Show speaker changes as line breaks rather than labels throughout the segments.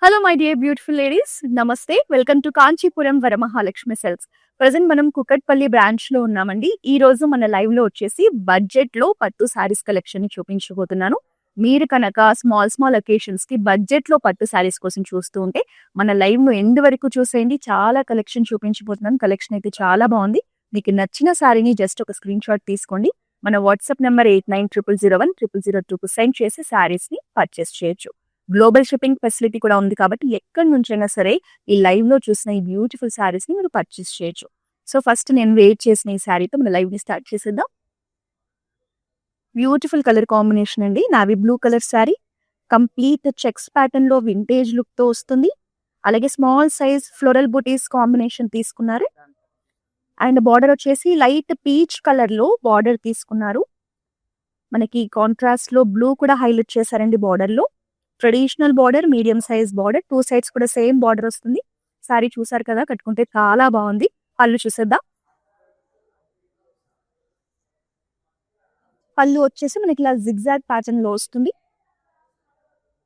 Hello my dear beautiful ladies, namaste. Welcome to Kanchipuram Varamahalakshmi silks. Present మనం Kukatpally branch లో ఉన్నామండి. ఈ రోజు మన లైవ్ లో వచ్చేసి బడ్జెట్ లో పట్టు సారీస్ కలెక్షన్ ని చూపించబోతున్నాను. మీరు కనుక స్మాల్ అకేషన్స్ కి బడ్జెట్ లో పట్టు సారీస్ కోసం చూస్తూ ఉంటే మన లైవ్ ను ఎండ్ వరకు చూసేయండి. చాలా కలెక్షన్ చూపించబోతున్నాను. కలెక్షన్ అయితే చాలా బాగుంది. మీకు నచ్చిన సారీని జస్ట్ ఒక స్క్రీన్ షాట్ తీసుకోండి. మన వాట్సాప్ నెంబర్ 8900010002 కు సెండ్ చేసి సారీస్ ని పర్చేస్ చేయొచ్చు. గ్లోబల్ షిప్పింగ్ ఫెసిలిటీ కూడా ఉంది కాబట్టి ఎక్కడి నుంచైనా సరే ఈ లైవ్ లో చూసిన ఈ బ్యూటిఫుల్ సారీస్ ని మీరు పర్చేస్ చేయొచ్చు. సో ఫస్ట్ నేను వెయిట్ చేసిన ఈ సారీతో మన లైవ్ ని స్టార్ట్ చేసేద్దాం. బ్యూటిఫుల్ కలర్ కాంబినేషన్ అండి. Navy blue colour sorry, complete checks pattern లో వింటేజ్ లుక్ తో వస్తుంది. అలాగే స్మాల్ సైజ్ ఫ్లోరల్ బూటీస్ కాంబినేషన్ తీసుకున్నారు. అండ్ బార్డర్ వచ్చేసి లైట్ పీచ్ కలర్ లో బార్డర్ తీసుకున్నారు. మనకి కాంట్రాస్ట్ లో బ్లూ కూడా హైలైట్ చేశారండి బార్డర్ లో. Traditional border, medium size border, two sides కూడా సేమ్ బార్డర్ వస్తుంది. సారీ చూసారు కదా, కట్టుకుంటే చాలా బాగుంది. పళ్ళు చూసేద్దాం. పళ్ళు వచ్చేసి మనకి ఇలా జిగ్జాగ్ ప్యాటర్న్ లో వస్తుంది.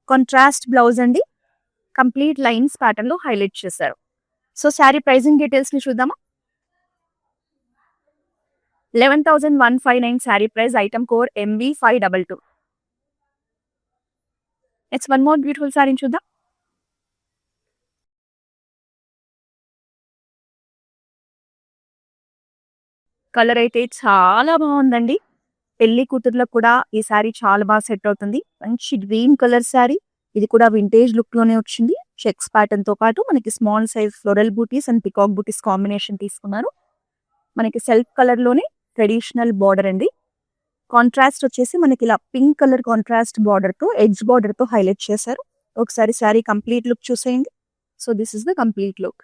కాంట్రాస్ట్ బ్లౌజ్ అండి. కంప్లీట్ లైన్స్ ప్యాటర్న్ లో హైలైట్ చేశారు. సో శారీ ప్రైసింగ్ డీటెయిల్స్ ని చూద్దామా. 11,159 sari price. Item code MV522. Next one more beautiful సారీని చూద్దాం. కలర్ అయితే చాలా బాగుందండి. పెళ్లి కూతుర్లకు కూడా ఈ సారీ చాలా బాగా సెట్ అవుతుంది. మంచి గ్రీన్ కలర్ సారీ. ఇది కూడా వింటేజ్ లుక్ లోనే వచ్చింది. చెక్స్ ప్యాటర్న్ తో పాటు మనకి small size floral butis and peacock butis combination తీసుకున్నారు. మనకి సెల్ఫ్ కలర్ లోనే ట్రెడిషనల్ బార్డర్ అండి. కాంట్రాస్ట్ వచ్చేసి మనకి ఇలా పింక్ కలర్ కాంట్రాస్ట్ బార్డర్ తో ఎడ్జ్ బార్డర్ తో హైలైట్ చేశారు. ఒకసారి సారీ కంప్లీట్ లుక్ చూసేయండి. So this is the complete look.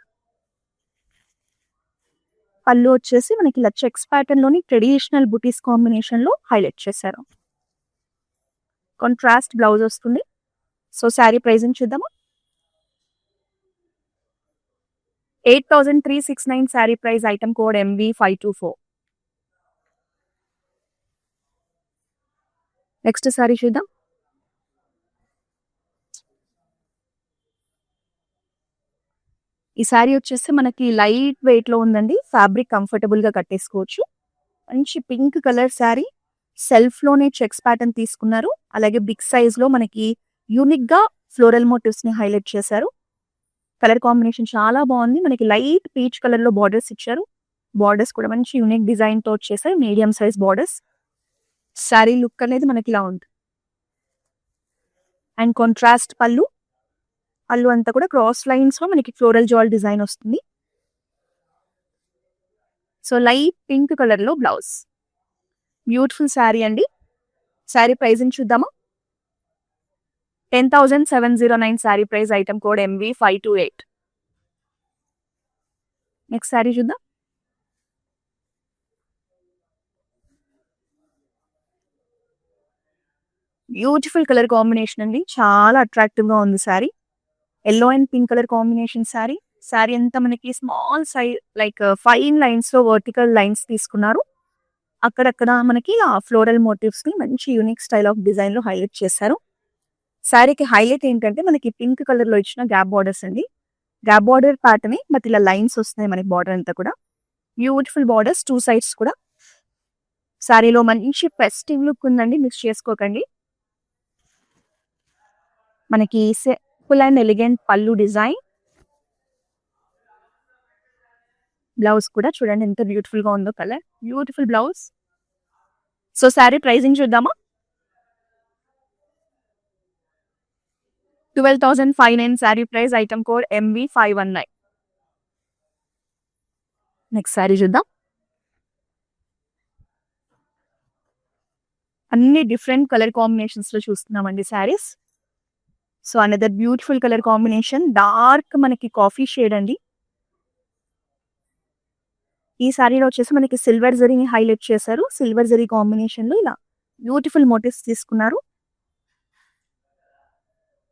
Pallu వచ్చేసి మనకి ఇలా చెక్స్ ప్యాటర్న్ లోని ట్రెడిషనల్ బుటీస్ కాంబినేషన్ లో హైలైట్ చేశారు. కాంట్రాస్ట్ బ్లౌజ్ వస్తుంది. సో శారీ ప్రైసింగ్ చూద్దాము. 8,369 sari price. Item code MV524. Next sorry చూద్దాం. ఈ శారీ వచ్చేసి మనకి లైట్ వెయిట్ లో ఉందండి. ఫ్యాబ్రిక్ కంఫర్టబుల్ గా కట్టేసుకోవచ్చు. మంచి పింక్ కలర్ శారీ. సెల్ఫ్ లోనే చెక్స్ ప్యాటర్న్ తీసుకున్నారు. అలాగే బిగ్ సైజ్ లో మనకి యూనిక్ గా ఫ్లోరల్ మోటివ్స్ ని హైలైట్ చేశారు. కలర్ కాంబినేషన్ చాలా బాగుంది. మనకి లైట్ పీచ్ కలర్ లో బార్డర్స్ ఇచ్చారు. బార్డర్స్ కూడా మంచి యూనిక్ డిజైన్ తో వచ్చేసాయి. Medium size borders. Sari look అనేది మనకి ఇలా ఉంది. అండ్ కాంట్రాస్ట్ పళ్ళు. పళ్ళు అంతా కూడా క్రాస్ లైన్స్ లో మనకి ఫ్లోరల్ జాల్ డిజైన్ వస్తుంది. సో లైట్ పింక్ కలర్ లో బ్లౌజ్. బ్యూటిఫుల్ శారీ అండి. శారీ ప్రైసింగ్ చూద్దామా. 10,709 sari price. Item code MV528. Next sari చూద్దాం. బ్యూటిఫుల్ కలర్ కాంబినేషన్ అండి. చాలా అట్రాక్టివ్ గా ఉంది sari. Yellow and pink colour combination sari. Sari అంతా మనకి small size like fine lines లో వర్టికల్ లైన్స్ తీసుకున్నారు. అక్కడక్కడ మనకి ఆ ఫ్లోరల్ మోటివ్స్ ని మంచి యూనిక్ స్టైల్ ఆఫ్ డిజైన్ లో హైలైట్ చేశారు. శారీకి హైలైట్ ఏంటంటే మనకి పింక్ కలర్ లో ఇచ్చిన గ్యాప్ బార్డర్స్ అండి. గ్యాప్ బార్డర్ ప్యాటర్న్ బట్ ఇలా లైన్స్ వస్తున్నాయి మనకి బార్డర్ అంతా కూడా. బ్యూటిఫుల్ బార్డర్స్ టూ సైడ్స్ కూడా. శారీలో మంచి ఫెస్టివ్ లుక్ ఉందండి, మిస్ చేసుకోకండి. మనకి సింపుల్ అండ్ ఎలిగెంట్ పళ్ళు డిజైన్. బ్లౌజ్ కూడా చూడండి ఎంత బ్యూటిఫుల్ గా ఉందో colour. Beautiful blouse. So sari pricing చూద్దామా. 12,509 sari price. Item code MV519. Next sari చూద్దాం. అన్ని డిఫరెంట్ కలర్ కాంబినేషన్స్ లో చూస్తున్నామండి saris. So another beautiful colour combination. Dark మనకి కాఫీ షేడ్ అండి. ఈ శారీలో వచ్చేసి మనకి సిల్వర్ జరీని హైలైట్ చేశారు. సిల్వర్ జరీ కాంబినేషన్ లో ఇలా బ్యూటిఫుల్ మోటివ్స్ తీసుకున్నారు.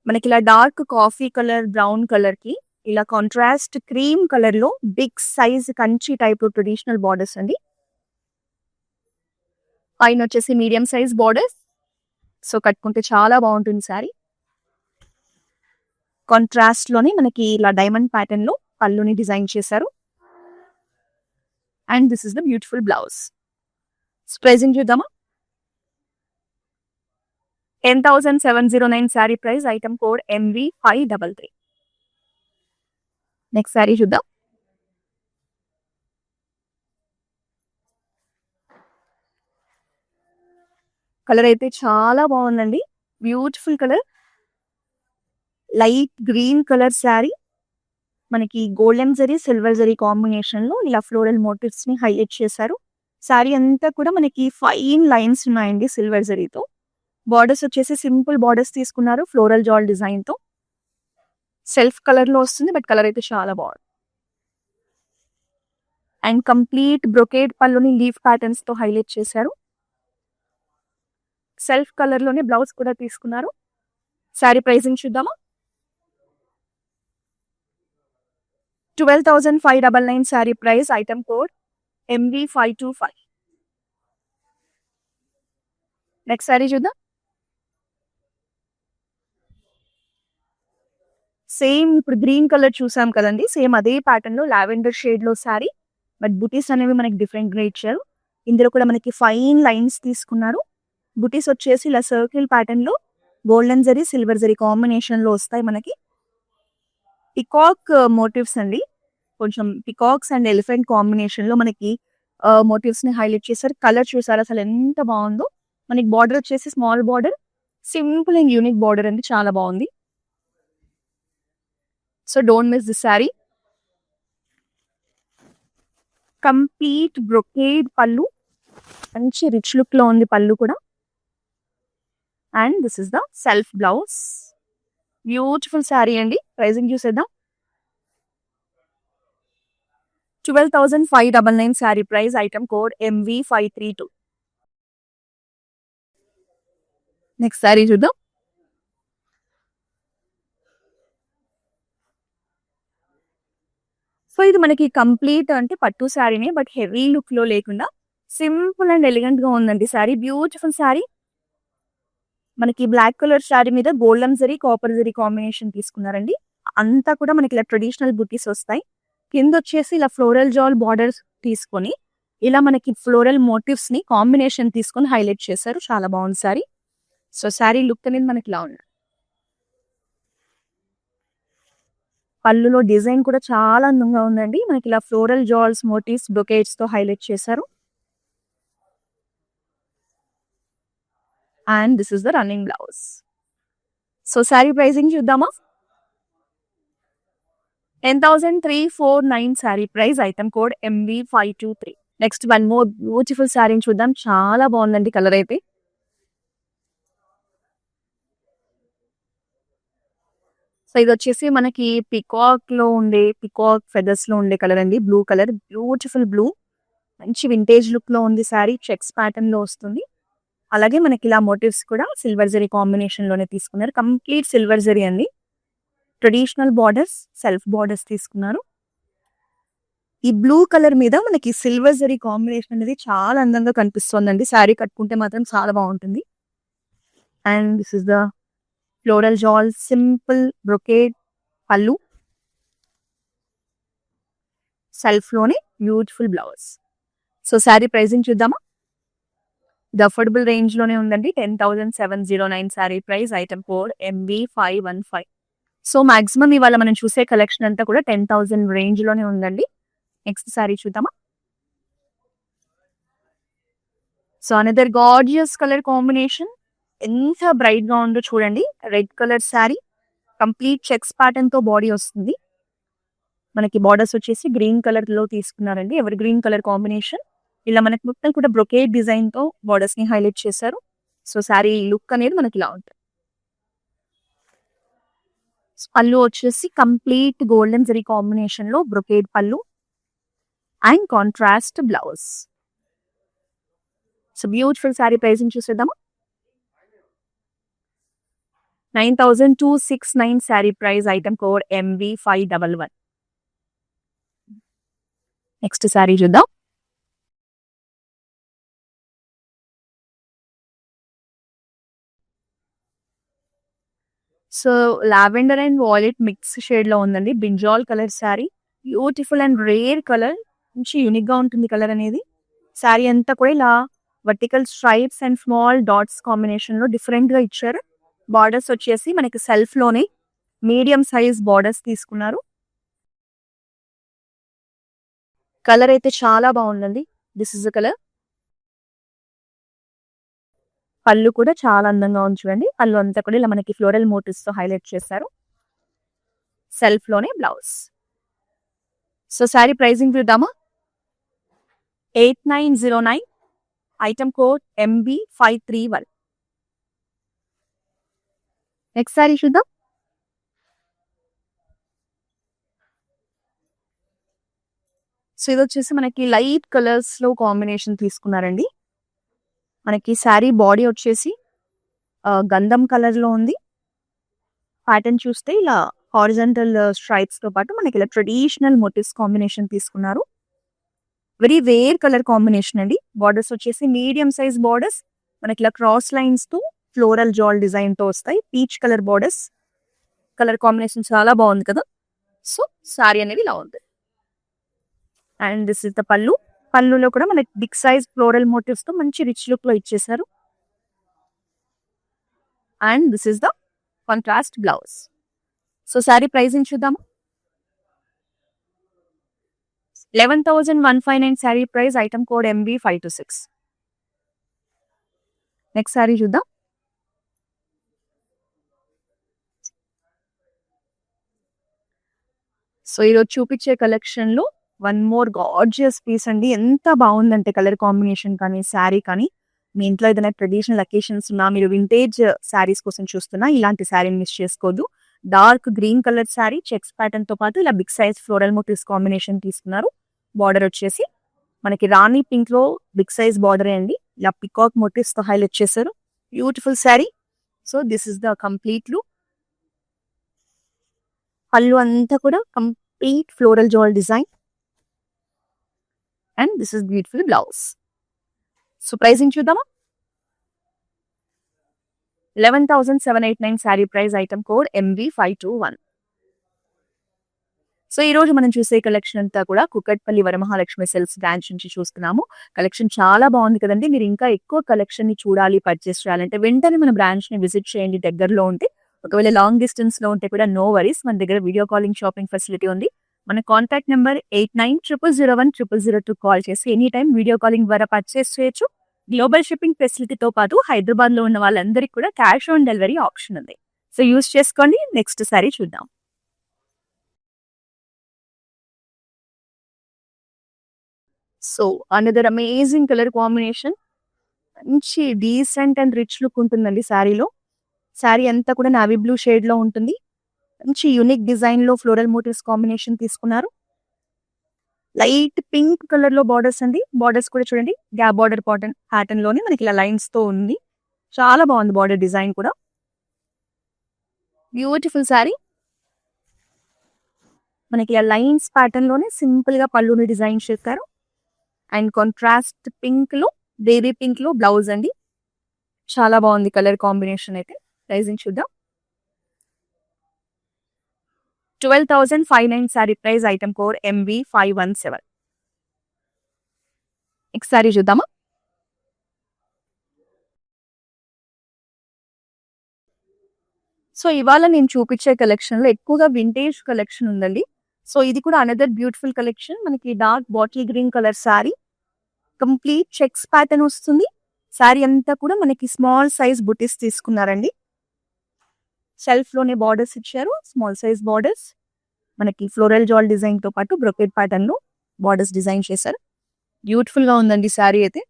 మనకి ఇలా dark coffee colour, brown colour కి ఇలా కాంట్రాస్ట్ క్రీమ్ కలర్ లో big size Kanchi type traditional borders అండి. పైన వచ్చేసి మీడియం సైజ్ బార్డర్స్. సో కట్టుకుంటే చాలా బాగుంటుంది శారీ. కాంట్రాస్ట్ లోనే మనకి ఇలా డైమండ్ ప్యాటర్న్ లో పళ్ళుని డిజైన్ చేశారు. And this is the beautiful blouse. Pricing చూద్దామా? 10,709 sari price. Item code MV533. Next sari చూద్దాం. కలర్ అయితే చాలా బాగుందండి. Beautiful colour, light green colour sari. మనకి golden zari silver zari combination లో ఇలా ఫ్లోరల్ మోటివ్స్ ని హైలైట్ చేశారు. శారీ అంతా కూడా మనకి ఫైన్ లైన్స్ ఉన్నాయండి సిల్వర్ జరీతో. బార్డర్స్ వచ్చేసి సింపుల్ బార్డర్స్ తీసుకున్నారు ఫ్లోరల్ జాల్ డిజైన్ తో. సెల్ఫ్ కలర్ లో వస్తుంది, బట్ కలర్ అయితే చాలా బాగుంది. అండ్ కంప్లీట్ బ్రొకేడ్ పళ్ళుని లీఫ్ ప్యాటర్న్స్ తో హైలైట్ చేశారు. సెల్ఫ్ కలర్ లోనే బ్లౌజ్ కూడా తీసుకున్నారు. శారీ ప్రైసింగ్ చూద్దామా? 12,599 sari price. Item code MV525. Next sari చూద్దాం. సేమ్ ఇప్పుడు గ్రీన్ కలర్ చూసాం కదండి, సేమ్ అదే ప్యాటర్న్ లో లావెండర్ షేడ్ లో శారీ, బట్ బుటీస్ అనేవి మనకి డిఫరెంట్ గా ఇచ్చారు. ఇందులో కూడా మనకి ఫైన్ లైన్స్ తీసుకున్నారు. బుటీస్ వచ్చేసి ఇలా సర్కిల్ ప్యాటర్న్ లో golden zari silver zari combination లో వస్తాయి. మనకి పికాక్ మోటివ్స్ అండి, కొంచెం పికాక్స్ అండ్ ఎలిఫెంట్ కాంబినేషన్ లో మనకి మోటివ్స్ ని హైలైట్ చేశారు. కలర్ చూసారు అసలు ఎంత బాగుందో. మనకి బార్డర్ వచ్చేసి small border, simple and unique border అండి, చాలా బాగుంది. So don't miss this sari. Complete brocade పళ్ళు, మంచి రిచ్ లుక్ లో ఉంది పళ్ళు కూడా. And this is the self blouse. Beautiful sari అండి. ప్రైజింగ్ చూసేద్దాం. 12,599 sari price. Item code MV532. Next sari చూద్దాం. సో ఇది మనకి కంప్లీట్ అంటే పట్టు శారీనే, బట్ హెవీ లుక్ లో లేకుండా సింపుల్ అండ్ ఎలిగెంట్ గా ఉందండి శారీ. బ్యూటిఫుల్ శారీ. మనకి బ్లాక్ కలర్ శారీ మీద golden zari copper zari combination తీసుకున్నారండి. అంతా కూడా మనకి ఇలా ట్రెడిషనల్ బుటీస్ వస్తాయి. కింద వచ్చేసి ఇలా ఫ్లోరల్ జాల్ బార్డర్స్ తీసుకొని ఇలా మనకి ఫ్లోరల్ మోటివ్స్ ని కాంబినేషన్ తీసుకొని హైలైట్ చేశారు. చాలా బాగుంది శారీ. సో శారీ లుక్ అనేది మనకి ఇలా ఉంది. పళ్ళులో డిజైన్ కూడా చాలా అందంగా ఉందండి. మనకి ఇలా ఫ్లోరల్ జాల్స్ మోటివ్స్ బ్రొకేట్స్ తో హైలైట్ చేశారు. And this is the running blouse. So sari pricing చూద్దామా? 10,349 sari price. Item code MV523. Next one more beautiful శారీని చూద్దాం. చాలా బాగుందండి కలర్ అయితే. సో ఇది వచ్చేసి మనకి పికాక్ లో ఉండే, పికాక్ ఫెదర్స్ లో ఉండే కలర్ అండి. బ్లూ కలర్, బ్యూటిఫుల్ బ్లూ, మంచి వింటేజ్ లుక్ లో ఉంది శారీ. చెక్స్ ప్యాటర్న్ లో వస్తుంది. అలాగే మనకి ఇలా మోటివ్స్ కూడా సిల్వర్ జరీ కాంబినేషన్ లోనే తీసుకున్నారు. కంప్లీట్ సిల్వర్ జరీ అండి. ట్రెడిషనల్ బార్డర్స్, సెల్ఫ్ బార్డర్స్ తీసుకున్నారు. ఈ బ్లూ కలర్ మీద మనకి సిల్వర్ జరీ కాంబినేషన్ అనేది చాలా అందంగా కనిపిస్తోందండి. శారీ కట్టుకుంటే మాత్రం చాలా బాగుంటుంది. And this is the floral jaal simple brocade pallu, self లోనే beautiful blouse. So sari pricing చూద్దామా? ఇది అఫోర్డబుల్ రేంజ్ లోనే ఉందండి. 10,709 sari price. Item code MV515. So maximum ఇవాళ మనం చూసే కలెక్షన్ అంతా కూడా 10,000 రేంజ్ లోనే ఉందండి. నెక్స్ట్ శారీ చూద్దామా? So another gorgeous colour combination. ఎంత బ్రైట్ గా ఉందో చూడండి. Red colour sari, complete checks pattern తో బాడీ వస్తుంది. మనకి బార్డర్స్ వచ్చేసి గ్రీన్ కలర్ లో తీసుకున్నారండి. ఎవరి గ్రీన్ కలర్ కాంబినేషన్. ఇలా మనకి మొత్తం కూడా బ్రొకేడ్ డిజైన్ తో బార్డర్స్ ని హైలైట్ చేశారు. సో శారీ లుక్ అనేది మనకి ఇలా ఉంటుంది. పళ్ళు వచ్చేసి కంప్లీట్ గోల్డెన్ జరీ కాంబినేషన్ లో brocade pallu and contrast blouse. So beautiful sari pricing చూసేద్దామా? 9,269 sari price. Item code MV511. Next sari చూద్దాం. So lavender and violet mix shade లో ఉందండి. Brinjal colour sari, beautiful and rare colour, మంచి యూనిక్ గా ఉంటుంది కలర్ అనేది. శారీ అంతా కూడా ఇలా vertical stripes and small dots combination లో డిఫరెంట్ గా ఇచ్చారు. బార్డర్స్ వచ్చేసి మనకి సెల్ఫ్ లోనే మీడియం సైజ్ బార్డర్స్ తీసుకున్నారు. కలర్ అయితే చాలా బాగుందండి. This is the colour. పళ్ళు కూడా చాలా అందంగా ఉంది చూడండి. పళ్ళు అంతా కూడా ఇలా మనకి ఫ్లోరల్ మోటివ్స్ తో హైలైట్ చేశారు. సెల్ఫ్ లోనే బ్లౌజ్. సో శారీ ప్రైసింగ్ చూద్దామా? 8909, item code MB531. Next sari చూద్దాం. సో ఇది వచ్చేసి మనకి లైట్ కలర్స్ లో కాంబినేషన్ తీసుకున్నారండి. మనకి శారీ బాడీ వచ్చేసి గంధం కలర్ లో ఉంది. ప్యాటర్న్ చూస్తే ఇలా హారిజంటల్ స్ట్రైప్స్ తో పాటు మనకి ఇలా ట్రెడిషనల్ మోటివ్స్ కాంబినేషన్ తీసుకున్నారు. వెరీ రేర్ కలర్ కాంబినేషన్ అండి. బార్డర్స్ వచ్చేసి మీడియం సైజ్ బార్డర్స్, మనకి ఇలా క్రాస్ లైన్స్ తో ఫ్లోరల్ జాల్ డిజైన్ తో వస్తాయి. Peach colour borders. Colour combination చాలా బాగుంది కదా. సో శారీ అనేది ఇలా ఉంది. అండ్ దిస్ ఇస్ ద పళ్ళు. పళ్ళులో కూడా మనకి బిగ్ సైజ్ ఫ్లోరల్ మోటివ్స్ తో మంచి రిచ్ లుక్ లో ఇచ్చేసారు. And this is the contrast blouse. So sari pricing చూద్దాము. 11,159 sari price, item code MB526. Next sari చూద్దాం. సో ఈరోజు చూపించే కలెక్షన్ లో వన్ మోర్ గార్జియస్ పీస్ అండి. ఎంత బాగుందంటే కలర్ కాంబినేషన్ కానీ శారీ కానీ. మీ ఇంట్లో ఏదైనా ట్రెడిషనల్ అకేషన్స్ ఉన్నా, మీరు వింటేజ్ శారీస్ కోసం చూస్తున్నా, ఇలాంటి శారీని మిస్ చేసుకోవద్దు. Dark green colour sari, checks pattern తో పాటు ఇలా big size floral motifs combination తీసుకున్నారు. బార్డర్ వచ్చేసి మనకి రాణి పింక్ లో బిగ్ సైజ్ బార్డర్ అండి. ఇలా పికాక్ మోటివ్స్ తో హైలైట్ చేశారు. Beautiful sari. So this is the complete look. Pallu అంతా కూడా complete floral jaal design. And this is beautiful blouse. So pricing చూద్దామా. 11,789 sari price, item code MB521. So ఈ రోజు మనం చూసే కలెక్షన్ అంతా కూడా కుకట్పల్లి వరమహాలక్ష్మి సెల్స్ బ్రాంచ్ నుంచి చూస్తున్నాము. కలెక్షన్ చాలా బాగుంది కదండి. మీరు ఇంకా ఎక్కువ కలెక్షన్ ని చూడాలి, పర్చేస్ చేయాలంటే వెంటనే మన బ్రాంచ్ ని విజిట్ చేయండి దగ్గరలో ఉంటే. ఒకవేళ లాంగ్ డిస్టెన్స్ లో ఉంటే కూడా నో వరీస్, మన దగ్గర వీడియో కాలింగ్ షాపింగ్ ఫెసిలిటీ ఉంది. మన కాంటాక్ట్ నెంబర్ 8900010002 కాల్ చేసి ఎనీ టైం వీడియో కాలింగ్ ద్వారా పర్చేస్ చేయొచ్చు. గ్లోబల్ షిప్పింగ్ ఫెసిలిటీతో పాటు హైదరాబాద్ లో ఉన్న వాళ్ళందరికీ కూడా క్యాష్ ఆన్ డెలివరీ ఆప్షన్ ఉంది. సో యూస్ చేసుకోండి. నెక్స్ట్ సారీ చూద్దాం. So another amazing colour combination. మంచి డీసెంట్ అండ్ రిచ్ లుక్ ఉంటుందండి శారీలో. శారీ అంతా కూడా నావీ బ్లూ షేడ్ లో ఉంటుంది. మంచి యూనిక్ డిజైన్ లో ఫ్లోరల్ మోటివ్స్ కాంబినేషన్ తీసుకున్నారు. లైట్ పింక్ కలర్ లో బార్డర్స్ అండి. బార్డర్స్ కూడా చూడండి గ్యాప్ బార్డర్ ప్యాటర్న్ లోనే మనకి ఇలా లైన్స్ తో ఉంది. చాలా బాగుంది బార్డర్ డిజైన్ కూడా. బ్యూటిఫుల్ శారీ. మనకి ఇలా లైన్స్ ప్యాటర్న్ లోనే సింపుల్ గా పళ్ళుని డిజైన్ చేస్తారు. అండ్ కాంట్రాస్ట్ పింక్ లో, బేబీ పింక్ లో బ్లౌజ్ అండి. చాలా బాగుంది కలర్ కాంబినేషన్ అయితే. ప్రైజింగ్ చూద్దాం. 12,509 sari price, item code MB517. Next sari చూద్దామా. సో ఇవాళ నేను చూపించే కలెక్షన్ లో ఎక్కువగా వింటేజ్ కలెక్షన్ ఉందండి. సో ఇది కూడా అనదర్ బ్యూటిఫుల్ కలెక్షన్. మనకి dark bottle green colour sari, complete checks pattern వస్తుంది. శారీ అంతా కూడా మనకి స్మాల్ సైజ్ బుటీస్ తీసుకున్నారండి. సెల్ఫ్ లోనే బార్డర్స్ ఇచ్చారు, స్మాల్ సైజ్ బార్డర్స్. మనకి ఫ్లోరల్ జాల్ డిజైన్ తో పాటు బ్రొకెట్ ప్యాటర్న్ లో బార్డర్స్ డిజైన్ చేశారు. బ్యూటిఫుల్ గా ఉందండి శారీ అయితే.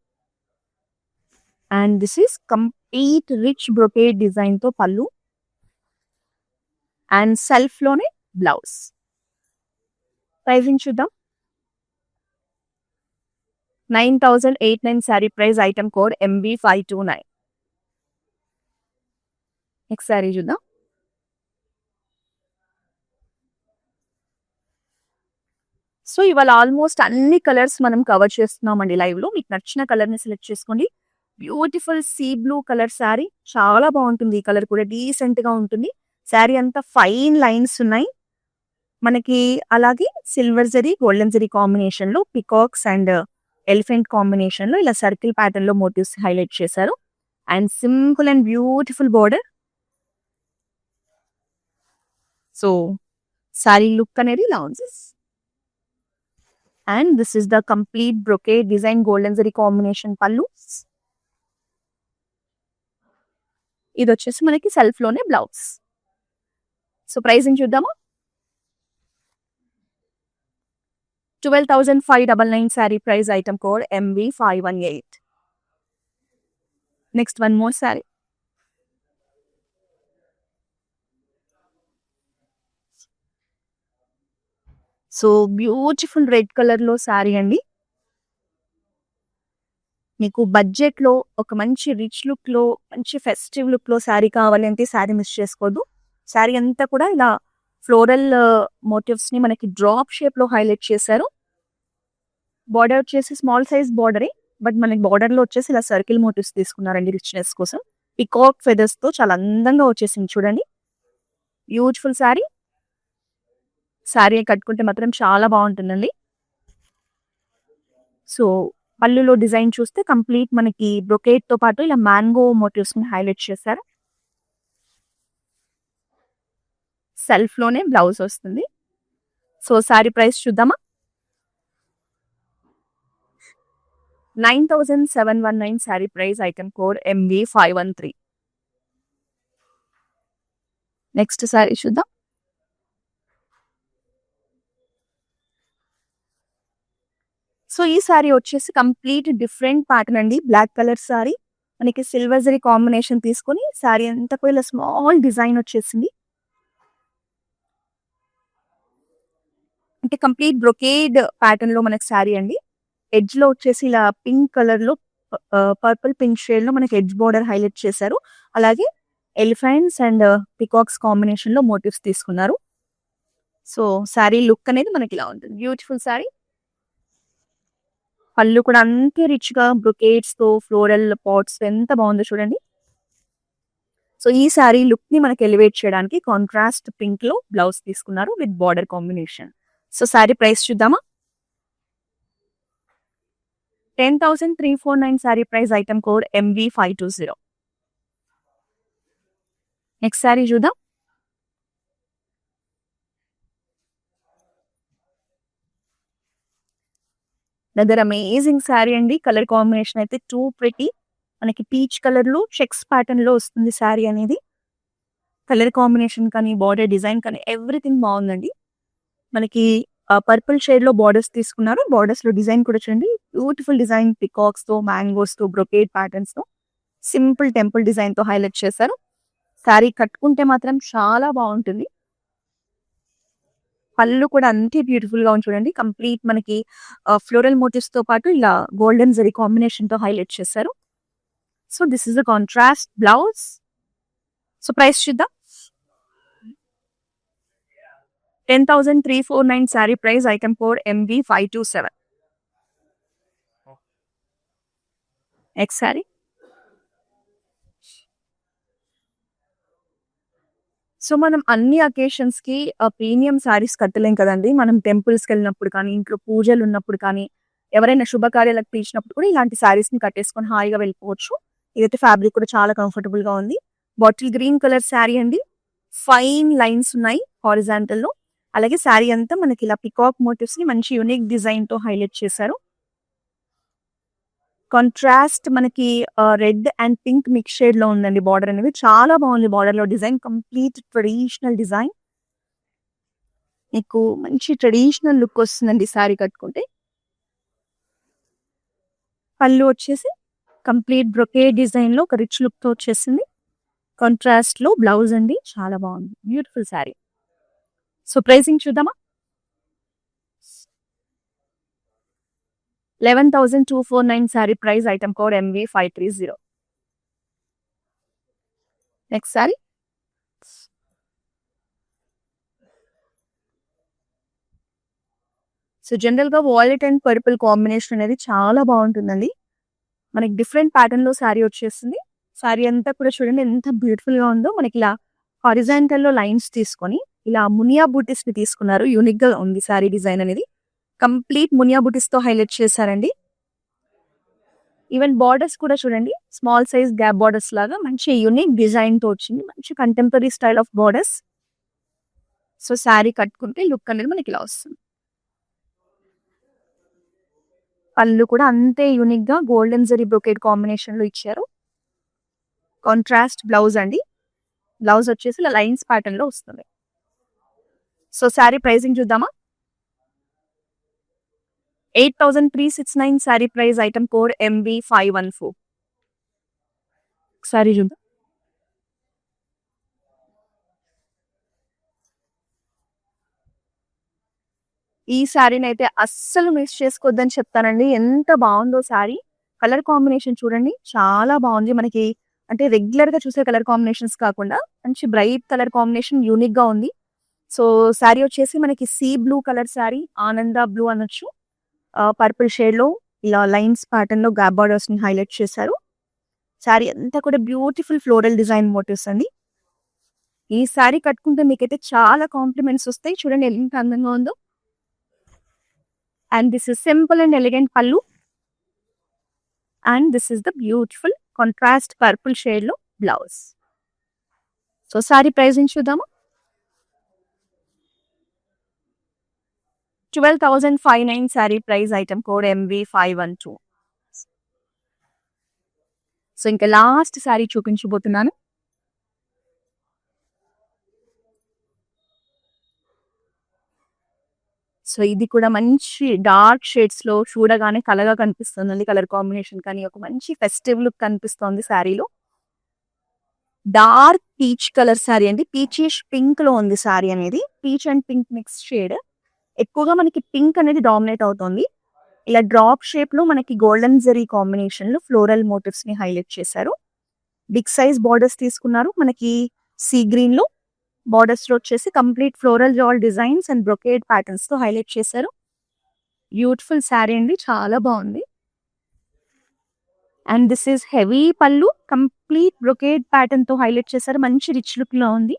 And this is complete rich brocade design తో పళ్ళు అండ్ సెల్ఫ్ లోనే బ్లౌజ్. ప్రైజింగ్ చూద్దాం. 9,809 sari price, item code MB529. Next sari చూద్దాం. సో ఇవాళ ఆల్మోస్ట్ అన్ని కలర్స్ మనం కవర్ చేస్తున్నామండి లైవ్ లో. మీకు నచ్చిన కలర్ ని సెలెక్ట్ చేసుకోండి. Beautiful sea blue colour sari, చాలా బాగుంటుంది. ఈ కలర్ కూడా డీసెంట్ గా ఉంటుంది. శారీ అంతా ఫైన్ లైన్స్ ఉన్నాయి మనకి. అలాగే silver zari golden zari combination లో పికాక్స్ అండ్ ఎలిఫెంట్ కాంబినేషన్ లో ఇలా సర్కిల్ ప్యాటర్న్ లో మోటివ్స్ హైలైట్ చేశారు. And simple and beautiful border. So sari look అనేది ఇలా ఉంది. And this is the complete brocade design golden zari combination పళ్ళు. ఇది వచ్చేసి మనకి సెల్ఫ్ లోనే బ్లౌజ్. సో ప్రైసింగ్ చూద్దామా. 12,599 sari price, item code MV518. Next one more sari. So beautiful red colour లో శారీ అండి. మీకు బడ్జెట్ లో ఒక మంచి రిచ్ లుక్ లో మంచి ఫెస్టివ్ లుక్ లో శారీ కావాలి అంటే శారీ మిస్ చేసుకోవద్దు. శారీ అంతా కూడా ఇలా ఫ్లోరల్ మోటివ్స్ ని మనకి డ్రాప్ షేప్ లో హైలైట్ చేశారు. బార్డర్ వచ్చేసి స్మాల్ సైజ్ బార్డరే, బట్ మనకి బార్డర్ లో వచ్చేసి ఇలా సర్కిల్ మోటివ్స్ తీసుకున్నారండి రిచ్నెస్ కోసం. పికాక్ ఫెదర్స్ తో చాలా అందంగా వచ్చేసింది చూడండి. బ్యూటిఫుల్ శారీ. శారీ కట్టుకుంటే మాత్రం చాలా బాగుంటుందండి. సో పళ్ళులో డిజైన్ చూస్తే కంప్లీట్ మనకి బ్రొకేట్ తో పాటు ఇలా మ్యాంగో మోటివ్స్ ని హైలైట్ చేశారు. సెల్ఫ్ లోనే బ్లౌజ్ వస్తుంది. సో శారీ ప్రైస్ చూద్దామా. 9,719 sari price, item code MV513. Next sari చూద్దాం. సో ఈ శారీ వచ్చేసి కంప్లీట్ డిఫరెంట్ ప్యాటర్న్ అండి. బ్లాక్ కలర్ శారీ మనకి సిల్వర్ జరీ కాంబినేషన్ తీసుకొని శారీ అంతా కూడా ఇలా స్మాల్ డిజైన్ వచ్చేసింది. అంటే కంప్లీట్ బ్రొకేడ్ ప్యాటర్న్ లో మనకి శారీ అండి. ఎడ్జ్ లో వచ్చేసి ఇలా పింక్ కలర్ లో పర్పుల్ పింక్ షేడ్ లో మనకి ఎడ్జ్ బోర్డర్ హైలైట్ చేశారు. అలాగే ఎలిఫెంట్స్ అండ్ పికాక్స్ కాంబినేషన్ లో మోటివ్స్ తీసుకున్నారు. సో శారీ లుక్ అనేది మనకి ఇలా ఉంటుంది. బ్యూటిఫుల్ శారీ. పళ్ళు కూడా అంతే రిచ్ గా బ్రొకేట్స్ తో ఫ్లోరల్ పాట్స్ ఎంత బాగుందో చూడండి. సో ఈ శారీ లుక్ ని మనకి ఎలివేట్ చేయడానికి కాంట్రాస్ట్ పింక్ లో బ్లౌజ్ తీసుకున్నారు with border combination. So sari price చూద్దామా. 10,349 sari price, item code MV520. Next sari చూద్దాం. దగ్గర అమేజింగ్ శారీ అండి. కలర్ కాంబినేషన్ అయితే టూ ప్రిటీ. మనకి పీచ్ కలర్ లో చెక్స్ ప్యాటర్న్ లో వస్తుంది శారీ అనేది. కలర్ కాంబినేషన్ కానీ బార్డర్ డిజైన్ కానీ ఎవ్రీథింగ్ బాగుందండి. మనకి పర్పుల్ షేడ్ లో బార్డర్స్ తీసుకున్నారు. బార్డర్స్ లో డిజైన్ కూడా చూడండి. బ్యూటిఫుల్ డిజైన్ పికాక్స్ తో మ్యాంగోస్ తో బ్రొకేడ్ ప్యాటర్న్స్ తో సింపుల్ టెంపుల్ డిజైన్ తో హైలైట్ చేశారు. శారీ కట్టుకుంటే మాత్రం చాలా బాగుంటుంది. పళ్ళు కూడా అంతే బ్యూటిఫుల్ గా ఉంది చూడండి. కంప్లీట్ మనకి ఫ్లోరల్ మోటివ్స్ తో పాటు ఇలా గోల్డెన్ జరీ కాంబినేషన్ తో హైలైట్ చేశారు. So this is the contrast blouse. So price చూద్దాం. 10,349 sari price, item code MV527. Next sari. So మనం అన్ని అకేషన్స్ కి ప్రీమియం శారీస్ కట్టలేం కదండి. మనం టెంపుల్స్ కి వెళ్ళినప్పుడు కానీ, ఇంట్లో పూజలు ఉన్నప్పుడు కానీ, ఎవరైనా శుభకార్యాలకు పిలిచినప్పుడు కూడా ఇలాంటి శారీస్ ని కట్టేసుకొని హాయిగా వెళ్ళిపోవచ్చు. ఇదైతే ఫ్యాబ్రిక్ కూడా చాలా కంఫర్టబుల్ గా ఉంది. బాటిల్ గ్రీన్ కలర్ శారీ అండి. ఫైన్ లైన్స్ ఉన్నాయి హారిజాంటల్ లో. అలాగే శారీ అంతా మనకి ఇలా పికాక్ మోటివ్స్ ని మంచి యూనిక్ డిజైన్ తో హైలైట్ చేశారు. కాంట్రాస్ట్ మనకి red and pink mix shade లో ఉందండి బార్డర్ అనేది. చాలా బాగుంది బార్డర్ లో డిజైన్. Complete traditional design. మీకు మంచి ట్రెడిషనల్ లుక్ వస్తుందండి శారీ కట్టుకుంటే. పళ్ళు వచ్చేసి కంప్లీట్ బ్రొకేడ్ డిజైన్ లో ఒక రిచ్ లుక్ తో వచ్చేసింది. కాంట్రాస్ట్ లో బ్లౌజ్ అండి. చాలా బాగుంది. బ్యూటిఫుల్ శారీ. సో ప్రైసింగ్ చూద్దామా. 11,249 sari price, item code MV530. Next sari. So general గా వాయిలెట్ అండ్ పర్పుల్ కాంబినేషన్ అనేది చాలా బాగుంటుందండి. మనకి డిఫరెంట్ ప్యాటర్న్ లో శారీ వచ్చేస్తుంది. శారీ అంతా కూడా చూడండి ఎంత బ్యూటిఫుల్ గా ఉందో. మనకి ఇలా హారిజాంటల్ లో లైన్స్ తీసుకొని ఇలా మునియా బూటీస్ ని తీసుకున్నారు. యూనిక్ గా ఉంది శారీ డిజైన్ అనేది. కంప్లీట్ మునియా బూటీస్ తో హైలైట్ చేశారండి. ఈవెన్ బార్డర్స్ కూడా చూడండి, స్మాల్ సైజ్ గ్యాప్ బార్డర్స్ లాగా మంచి యూనిక్ డిజైన్ తో వచ్చింది. మంచి contemporary style of borders. So sari కట్టుకుంటే లుక్ అనేది మనకి ఇలా వస్తుంది. పళ్ళు కూడా అంతే యూనిక్ గా గోల్డెన్ జరీ బ్రొకేడ్ కాంబినేషన్ లో ఇచ్చారు. కాంట్రాస్ట్ బ్లౌజ్ అండి. బ్లౌజ్ వచ్చేసి ఇలా లైన్స్ ప్యాటర్న్ లో వస్తుంది. సో శారీ ప్రైసింగ్ చూద్దామా. 8,369 sari price. Item code MB514. Sari చూద్దాం. ఈ శారీని అయితే అస్సలు మిస్ చేసుకోవద్దని చెప్తానండి. ఎంత బాగుందో శారీ. కలర్ కాంబినేషన్ చూడండి, చాలా బాగుంది. మనకి అంటే రెగ్యులర్ గా చూసే కలర్ కాంబినేషన్స్ కాకుండా మంచి బ్రైట్ కలర్ కాంబినేషన్ యూనిక్ గా ఉంది. సో శారీ వచ్చేసి మనకి సీ బ్లూ కలర్ శారీ, ఆనంద బ్లూ అనొచ్చు. పర్పుల్ షేడ్ లో ఇలా లైన్స్ ప్యాటర్న్ లో గ్యాప్ బార్డర్స్ ని హైలైట్ చేశారు. శారీ అంతా కూడా బ్యూటిఫుల్ ఫ్లోరల్ డిజైన్ మోటివ్స్ అండి. ఈ శారీ కట్టుకుంటే మీకైతే చాలా కాంప్లిమెంట్స్ వస్తాయి. చూడండి ఎంత అందంగా ఉందో. And this is simple and elegant pallu. And this is the beautiful contrast purple shade లో బ్లౌజ్. సో శారీ ప్రైసింగ్ చూద్దాము. 12,509 sari price. Item code MB512. So ఇంకా లాస్ట్ శారీ చూపించబోతున్నాను. సో ఇది కూడా మంచి డార్క్ షేడ్స్ లో చూడగానే కలగా కనిపిస్తుంది. కలర్ కాంబినేషన్ కానీ ఒక మంచి ఫెస్టివ్ లుక్ కనిపిస్తోంది శారీలో. డార్క్ పీచ్ కలర్ శారీ అండి. పీచిష్ పింక్ లో ఉంది శారీ అనేది. Peach and pink mix shade. ఎక్కువగా మనకి పింక్ అనేది డామినేట్ అవుతుంది. ఇలా డ్రాప్ షేప్ లో మనకి గోల్డెన్ జరీ కాంబినేషన్ లో ఫ్లోరల్ మోటివ్స్ ని హైలైట్ చేశారు. బిగ్ సైజ్ బార్డర్స్ తీసుకున్నారు. మనకి సీ గ్రీన్ లో బార్డర్స్ లో వచ్చేసి complete floral jaal designs and brocade patterns తో హైలైట్ చేశారు. బ్యూటిఫుల్ శారీ అండి, చాలా బాగుంది. And this is heavy pallu. Complete brocade pattern తో హైలైట్ చేశారు. మంచి రిచ్ లుక్ లో ఉంది.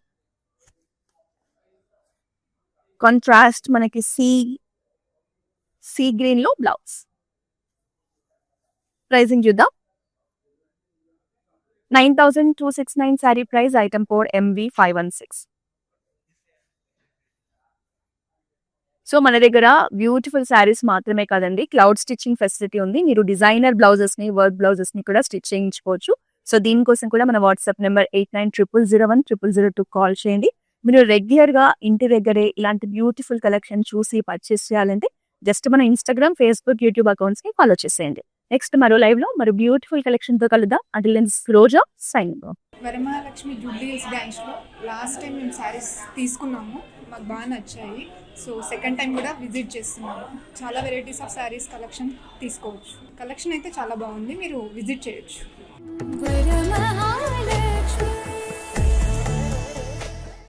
కాంట్రాస్ట్ మనకి సీ గ్రీన్ లో బ్లౌజ్. ప్రైసింగ్ చూద్దాం. 9,269 sari price. Item code MB516. So మన దగ్గర బ్యూటిఫుల్ శారీస్ మాత్రమే కాదండి, క్లౌడ్ స్టిచ్చింగ్ ఫెసిలిటీ ఉంది. మీరు డిజైనర్ బ్లౌజెస్ ని, వర్క్ బ్లౌజెస్ ని కూడా స్టిచ్ చేయించుకోవచ్చు. సో దీనికోసం కూడా మన వాట్సాప్ నెంబర్ 8900010002 కాల్ చేయండి. మీరు రెగ్యులర్ గా ఇంటి దగ్గరే ఇలాంటి బ్యూటిఫుల్ కలెక్షన్ చూసి పర్చేస్ చేయాలంటే జస్ట్ మన ఇన్స్టాగ్రామ్, ఫేస్బుక్, యూట్యూబ్ అకౌంట్స్ ని ఫాలో చేసేయండి. నెక్స్ట్ మరో లైవ్ లో మరో బ్యూటిఫుల్ కలెక్షన్ తో కలుద్దాం. Until then Roja signing off.
Varamahalakshmi Jubilee Hills బ్రాంచ్లో లాస్ట్ టైం మేము శారీస్ తీసుకున్నాము, మాకు బాగా నచ్చాయి. సో సెకండ్ టైం కూడా విజిట్ చేస్తున్నాము. చాలా వెరైటీస్ ఆఫ్ శారీస్ కలెక్షన్ తీసుకోవచ్చు. కలెక్షన్ అయితే చాలా బాగుంది, మీరు విజిట్ చేయొచ్చు.